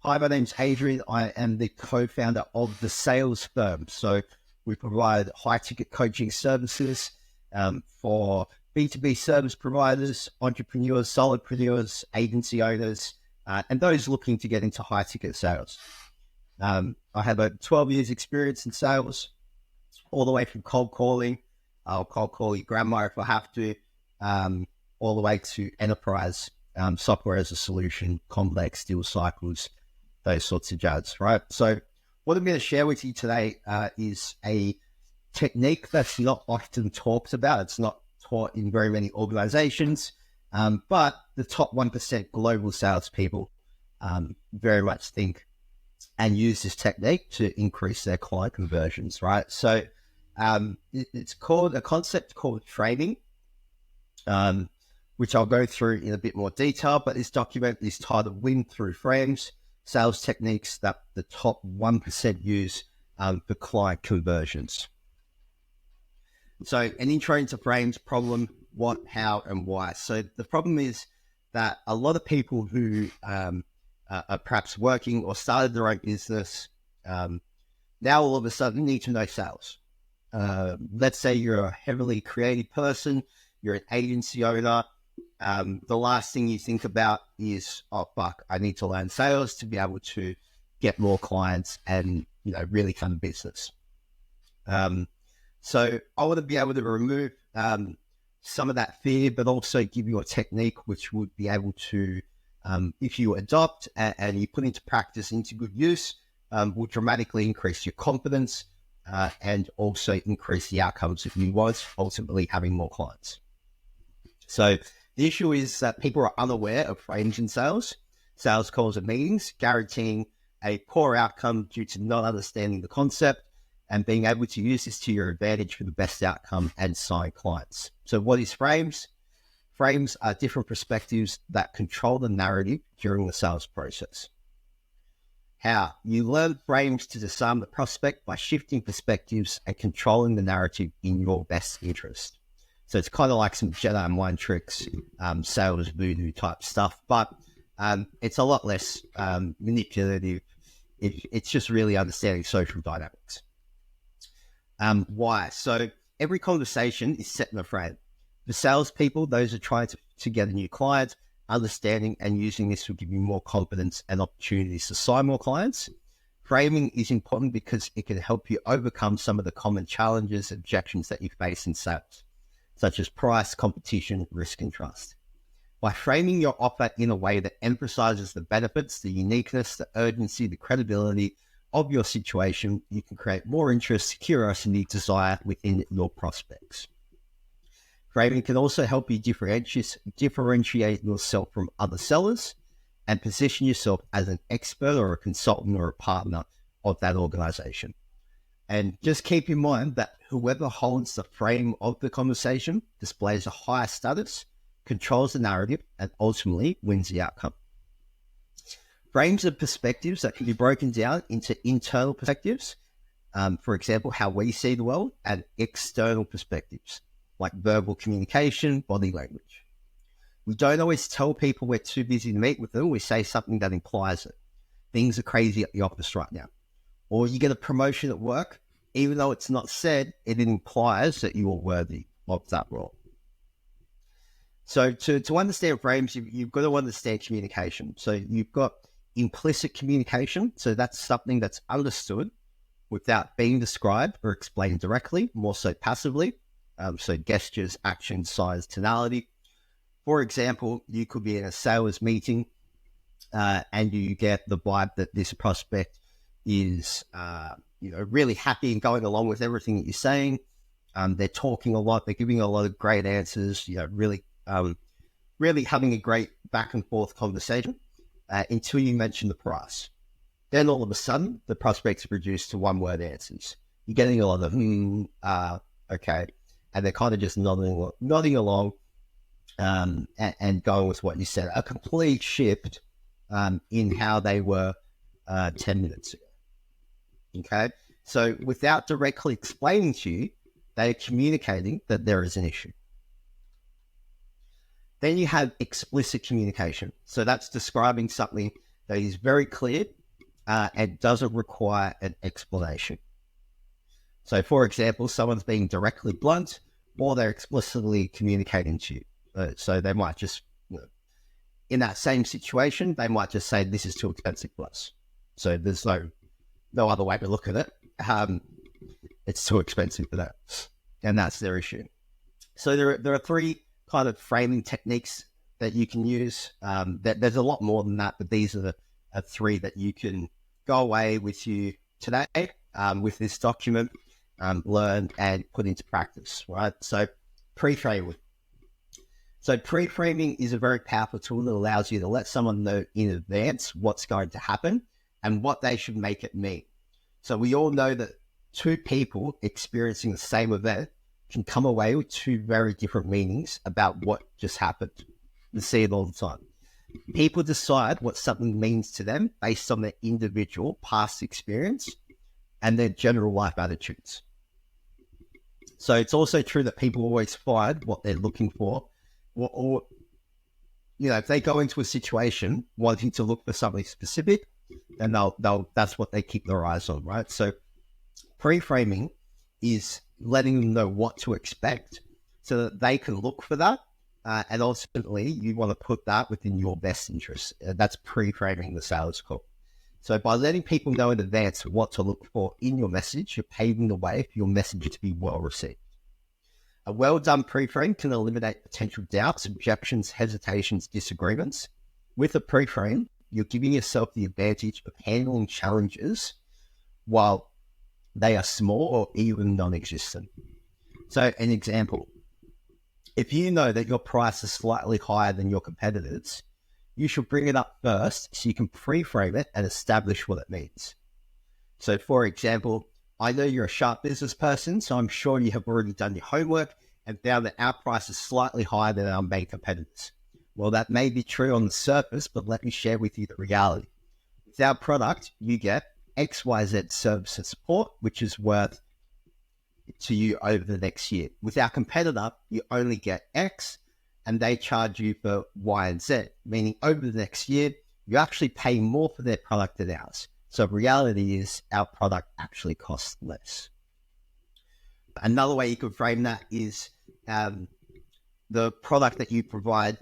Hi, my name's Adrian. I am the co-founder of the Sales Firm. So we provide high-ticket coaching services for B2B service providers, entrepreneurs, solopreneurs, agency owners, and those looking to get into high-ticket sales. I have over 12 years experience in sales, all the way from cold calling. I'll cold call your grandma if I have to, all the way to enterprise software as a solution, complex deal cycles, those sorts of jazz, right? So what I'm going to share with you today is a technique that's not often talked about. It's not taught in very many organizations, but the top 1% global salespeople very much think and use this technique to increase their client conversions, right? So it's called a concept called framing, which I'll go through in a bit more detail, but this document is titled Win Through Frames, Sales Techniques that the top 1% use for client conversions. So an intro into frames, problem, what, how, and why. So the problem is that a lot of people who are perhaps working or started their own business now all of a sudden need to know sales. Let's say you're a heavily creative person, you're an agency owner. The last thing you think about is, oh, fuck, I need to learn sales to be able to get more clients and, really fund business. So I want to be able to remove some of that fear, but also give you a technique which would be able to, if you adopt and you put into practice, into good use, will dramatically increase your confidence and also increase the outcomes that you want, ultimately having more clients. So the issue is that people are unaware of frames in sales calls and meetings, guaranteeing a poor outcome due to not understanding the concept and being able to use this to your advantage for the best outcome and sign clients. So what is frames? Frames are different perspectives that control the narrative during the sales process. How? You learn frames to disarm the prospect by shifting perspectives and controlling the narrative in your best interest. So it's kind of like some Jedi mind tricks, sales voodoo type stuff, but it's a lot less manipulative. It's just really understanding social dynamics. Why? So every conversation is set in a frame. For salespeople, those are trying to get a new client, understanding and using this will give you more confidence and opportunities to sign more clients. Framing is important because it can help you overcome some of the common challenges, objections that you face in sales, such as price, competition, risk, and trust. By framing your offer in a way that emphasizes the benefits, the uniqueness, the urgency, the credibility of your situation, you can create more interest, curiosity, desire within your prospects. Framing can also help you differentiate yourself from other sellers and position yourself as an expert or a consultant or a partner of that organization. And just keep in mind that whoever holds the frame of the conversation displays a higher status, controls the narrative, and ultimately wins the outcome. Frames are perspectives that can be broken down into internal perspectives, for example, how we see the world, and external perspectives, like verbal communication, body language. We don't always tell people we're too busy to meet with them. We say something that implies it. Things are crazy at the office right now. Or you get a promotion at work, even though it's not said, it implies that you are worthy of that role. So to understand frames, you've got to understand communication. So you've got implicit communication. So that's something that's understood without being described or explained directly, more so passively. So gestures, actions, signs, tonality. For example, you could be in a sales meeting and you get the vibe that this prospect is really happy and going along with everything that you're saying. They're talking a lot. They're giving a lot of great answers, really having a great back and forth conversation until you mention the price. Then all of a sudden, the prospects are reduced to one-word answers. You're getting a lot of, okay. And they're kind of just nodding along and going with what you said. A complete shift in how they were 10 minutes ago. Okay? So without directly explaining to you, they are communicating that there is an issue. Then you have explicit communication. So that's describing something that is very clear and doesn't require an explanation. So, for example, someone's being directly blunt or they're explicitly communicating to you. So they might just, in that same situation, they might just say, this is too expensive for us. So there's no other way to look at it. It's too expensive for that. And that's their issue. So there are three kind of framing techniques that you can use. There's a lot more than that, but these are the three that you can go away with you today with this document, learn and put into practice, right? So pre-framing. So pre-framing is a very powerful tool that allows you to let someone know in advance what's going to happen and what they should make it mean. So we all know that two people experiencing the same event can come away with two very different meanings about what just happened. You see it all the time. People decide what something means to them based on their individual past experience and their general life attitudes. So it's also true that people always find what they're looking for, or if they go into a situation wanting to look for something specific, then that's what they keep their eyes on, right? So pre-framing is letting them know what to expect so that they can look for that. And ultimately, you want to put that within your best interest. That's pre-framing the sales call. So by letting people know in advance what to look for in your message, you're paving the way for your message to be well received. A well-done pre-frame can eliminate potential doubts, objections, hesitations, disagreements. With a pre-frame, you're giving yourself the advantage of handling challenges while they are small or even non-existent. So an example, if you know that your price is slightly higher than your competitors, you should bring it up first so you can pre-frame it and establish what it means. So for example, I know you're a sharp business person, so I'm sure you have already done your homework and found that our price is slightly higher than our main competitors. Well, that may be true on the surface, but let me share with you the reality. With our product, you get XYZ service and support, which is worth to you over the next year. With our competitor, you only get X and they charge you for Y and Z, meaning over the next year, you actually pay more for their product than ours. So reality is our product actually costs less. Another way you could frame that is the product that you provide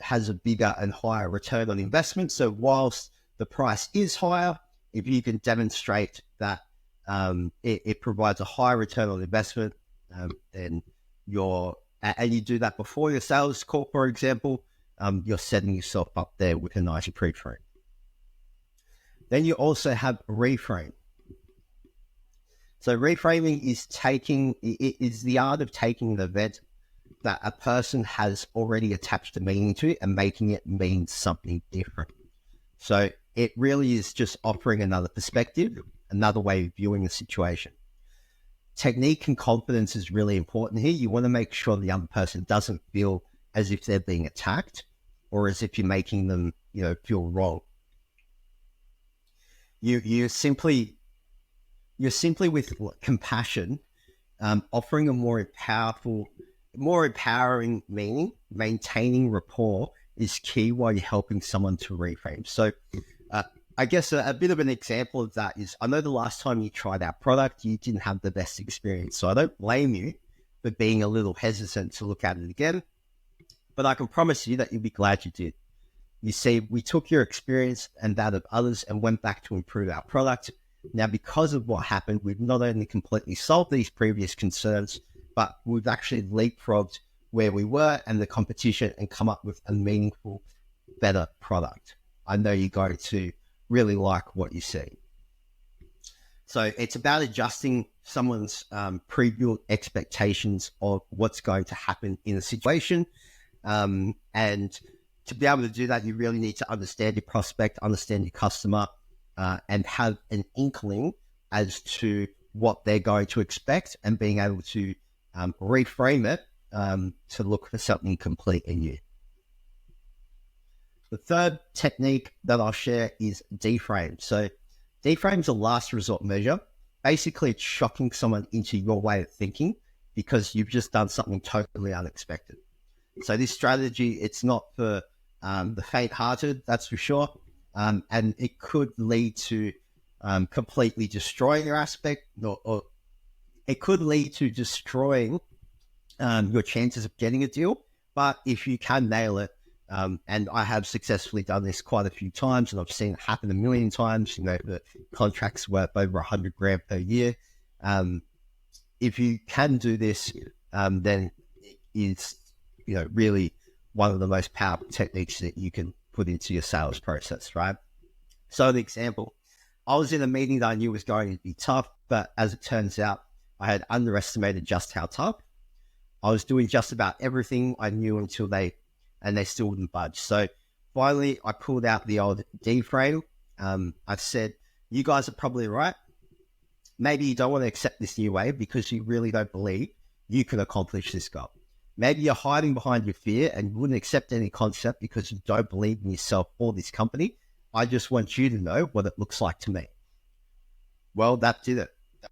has a bigger and higher return on investment. So whilst the price is higher, if you can demonstrate that it provides a high return on investment, then and you do that before your sales call, for example, you're setting yourself up there with a nice pre-frame. Then you also have reframe. So reframing is the art of taking an event that a person has already attached a meaning to and making it mean something different. So it really is just offering another perspective, another way of viewing the situation. Technique and confidence is really important here. You want to make sure the other person doesn't feel as if they're being attacked or as if you're making them, feel wrong. You're simply with compassion, offering a more empowering meaning. Maintaining rapport is key while you're helping someone to reframe. So I guess a bit of an example of that is, I know the last time you tried our product, you didn't have the best experience. So I don't blame you for being a little hesitant to look at it again, but I can promise you that you'll be glad you did. You see, we took your experience and that of others and went back to improve our product. Now, because of what happened, we've not only completely solved these previous concerns, but we've actually leapfrogged where we were and the competition and come up with a meaningful, better product. I know you're going to really like what you see. So it's about adjusting someone's pre-built expectations of what's going to happen in a situation. And to be able to do that, you really need to understand your prospect, understand your customer, and have an inkling as to what they're going to expect and being able to reframe it to look for something completely new. The third technique that I'll share is deframe. So deframe is a last resort measure. Basically, it's shocking someone into your way of thinking because you've just done something totally unexpected. So this strategy, it's not for the faint-hearted, that's for sure. and it could lead to completely destroying your aspect, or it could lead to destroying your chances of getting a deal. But if you can nail it, and I have successfully done this quite a few times, and I've seen it happen a million times, the contracts worth over $100,000 per year. If you can do this, then it is, really one of the most powerful techniques that you can put into your sales process, right? So an example, I was in a meeting that I knew was going to be tough, but as it turns out, I had underestimated just how tough. I was doing just about everything I knew until they still wouldn't budge. So finally, I pulled out the old D frame. I said, you guys are probably right. Maybe you don't want to accept this new way because you really don't believe you can accomplish this goal. Maybe you're hiding behind your fear and you wouldn't accept any concept because you don't believe in yourself or this company. I just want you to know what it looks like to me. Well, that did it.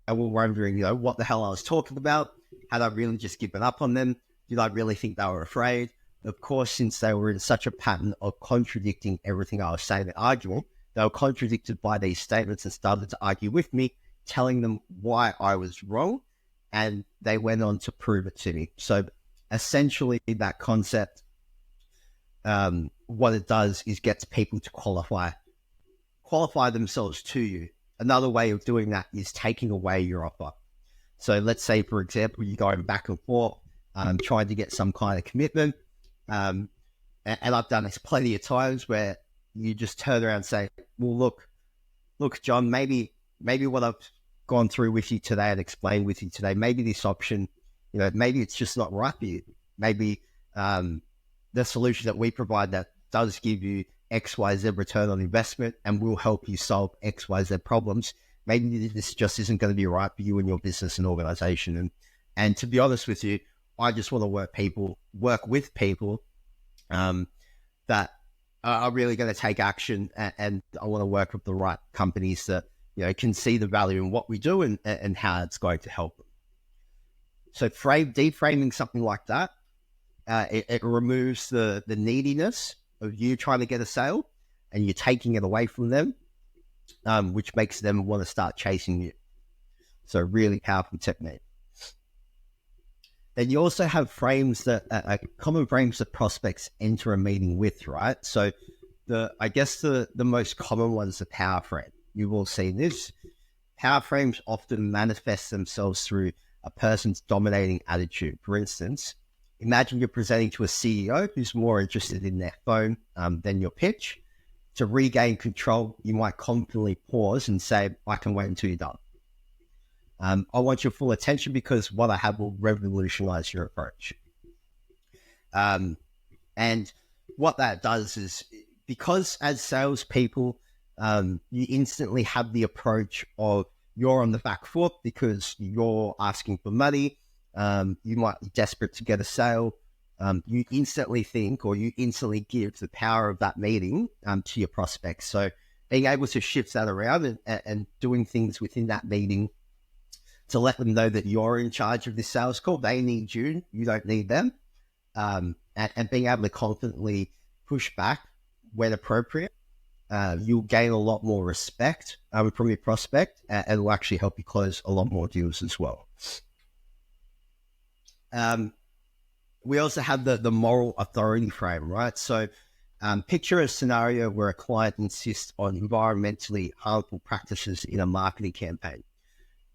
They were wondering, what the hell I was talking about. Had I really just given up on them? Did I really think they were afraid? Of course, since they were in such a pattern of contradicting everything I was saying and arguing, they were contradicted by these statements and started to argue with me, telling them why I was wrong, and they went on to prove it to me. So essentially that concept, what it does is gets people to qualify themselves to you. Another way of doing that is taking away your offer. So let's say, for example, you're going back and forth, trying to get some kind of commitment. And I've done this plenty of times where you just turn around and say, well, look, John, maybe what I've gone through with you today and explained with you today, maybe this option, maybe it's just not right for you. Maybe the solution that we provide that does give you XYZ return on investment and will help you solve XYZ problems. Maybe this just isn't going to be right for you and your business and organization. And to be honest with you, I just want to work with people that are really going to take action, and I want to work with the right companies that can see the value in what we do and how it's going to help them. So deframing something like that, it removes the neediness of you trying to get a sale, and you're taking it away from them, which makes them want to start chasing you. So really powerful technique. Then you also have frames that are common frames that prospects enter a meeting with, right? So I guess the most common one is the power frame. You've all seen this. Power frames often manifest themselves through a person's dominating attitude. For instance, imagine you're presenting to a CEO who's more interested in their phone than your pitch. To regain control, you might confidently pause and say, I can wait until you're done. I want your full attention because what I have will revolutionize your approach. And what that does is, because as salespeople, you instantly have the approach of you're on the back foot because you're asking for money. You might be desperate to get a sale. You instantly think, or you instantly give the power of that meeting to your prospects. So being able to shift that around and doing things within that meeting to let them know that you're in charge of this sales call. They need you. You don't need them. And being able to confidently push back when appropriate, you'll gain a lot more respect from your prospect, and it will actually help you close a lot more deals as well. We also have the moral authority frame, right? So picture a scenario where a client insists on environmentally harmful practices in a marketing campaign.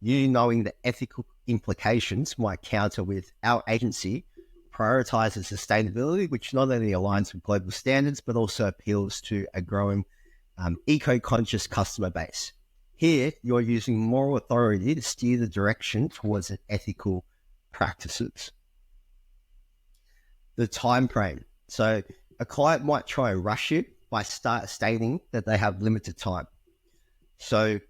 You, knowing the ethical implications, might counter with, our agency prioritizes sustainability, which not only aligns with global standards, but also appeals to a growing eco-conscious customer base. Here, you're using moral authority to steer the direction towards an ethical practices. The time frame. So a client might try and rush you by stating that they have limited time. So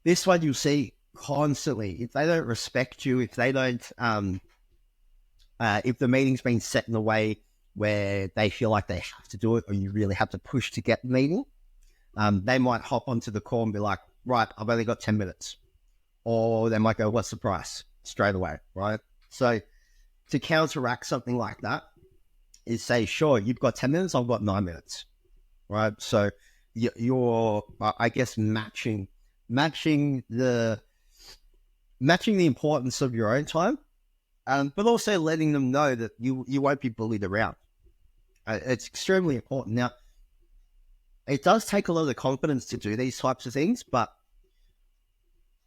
this one you'll see constantly. If they don't respect you, if they don't, if the meeting's been set in a way where they feel like they have to do it, or you really have to push to get the meeting, they might hop onto the call and be like, right, I've only got 10 minutes. Or they might go, what's the price? Straight away, right? So to counteract something like that is say, sure, you've got 10 minutes, I've got 9 minutes, right? So you're I guess, matching the importance of your own time, but also letting them know that you won't be bullied around. It's extremely important. Now, it does take a lot of confidence to do these types of things, but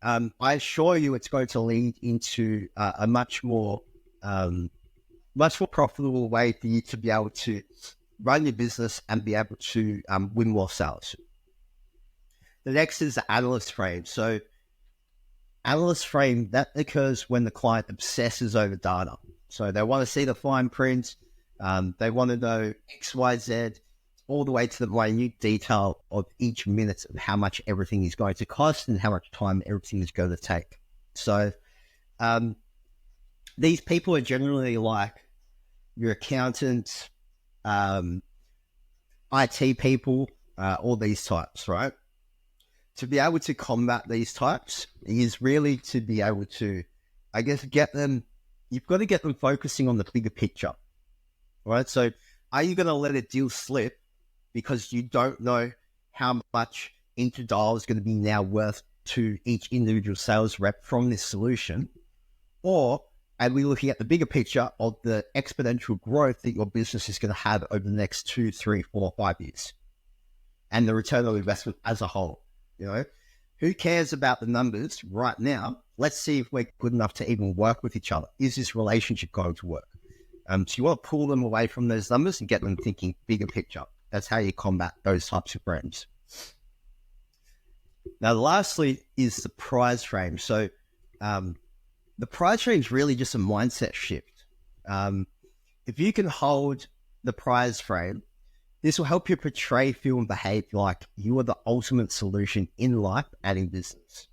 I assure you it's going to lead into a much more profitable way for you to be able to run your business and be able to win more sales. The next is the analyst frame. So analyst frame, that occurs when the client obsesses over data. So they want to see the fine print. They want to know X, Y, Z, all the way to the minute detail of each minute of how much everything is going to cost and how much time everything is going to take. So these people are generally like your accountants, IT people, all these types, right? To be able to combat these types is really to be able to, I guess, you've got to get them focusing on the bigger picture, right? So are you going to let a deal slip because you don't know how much InterDial is going to be now worth to each individual sales rep from this solution? Or are we looking at the bigger picture of the exponential growth that your business is going to have over the next 2, 3, 4, 5 years and the return on investment as a whole? You know, who cares about the numbers right now? Let's see if we're good enough to even work with each other. Is this relationship going to work? So you want to pull them away from those numbers and get them thinking bigger picture. That's how you combat those types of frames. Now, lastly is the prize frame. So the prize frame is really just a mindset shift. If you can hold the prize frame, this will help you portray, feel, and behave like you are the ultimate solution in life and in business.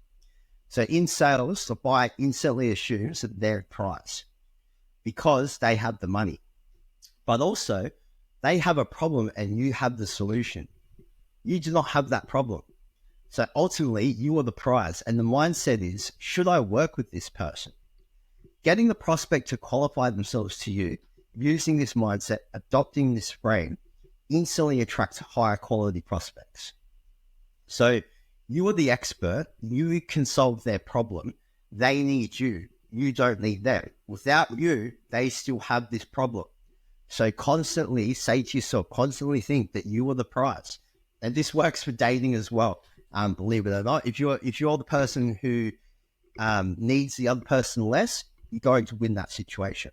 So in sales, the buyer instantly assumes that they're a prize because they have the money. But also, they have a problem and you have the solution. You do not have that problem. So ultimately, you are the prize. And the mindset is, should I work with this person? Getting the prospect to qualify themselves to you, using this mindset, adopting this frame, instantly attracts higher quality prospects. So you are the expert. You can solve their problem. They need you. You don't need them. Without you, they still have this problem. So constantly say to yourself, constantly think that you are the prize. And this works for dating as well. Believe it or not, if you're the person who needs the other person less, you're going to win that situation.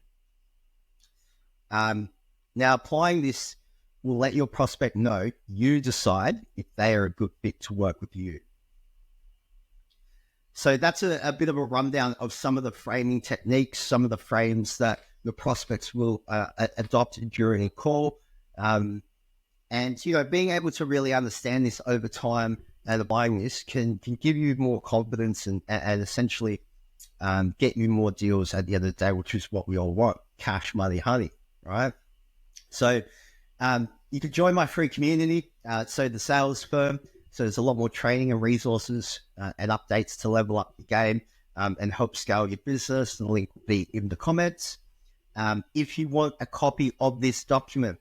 Now, applying this will let your prospect know you decide if they are a good fit to work with you. So that's a bit of a rundown of some of the framing techniques, some of the frames that the prospects will adopt during a call. And, being able to really understand this over time and applying this can give you more confidence and essentially get you more deals at the end of the day, which is what we all want, cash, money, honey, right? So you can join my free community, so the sales firm. So there's a lot more training and resources and updates to level up the game and help scale your business. The link will be in the comments. If you want a copy of this document,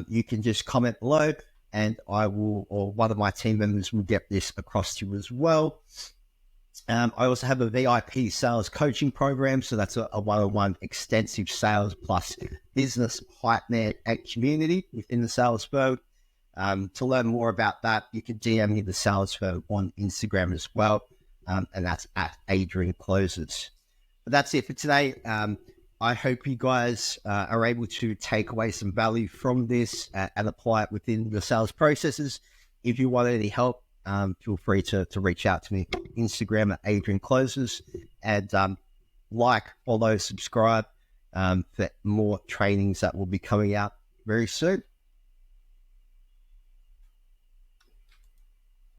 you can just comment below and I will, or one of my team members will get this across to you as well. I also have a VIP sales coaching program. So that's a one-on-one extensive sales plus business hype man and community within the sales firm. To learn more about that, you can DM me the sales firm on Instagram as well. And that's at Adrian Closes. But that's it for today. I hope you guys are able to take away some value from this and apply it within your sales processes. If you want any help, feel free to reach out to me on Instagram at Adrian Closes and like, follow, subscribe for more trainings that will be coming out very soon.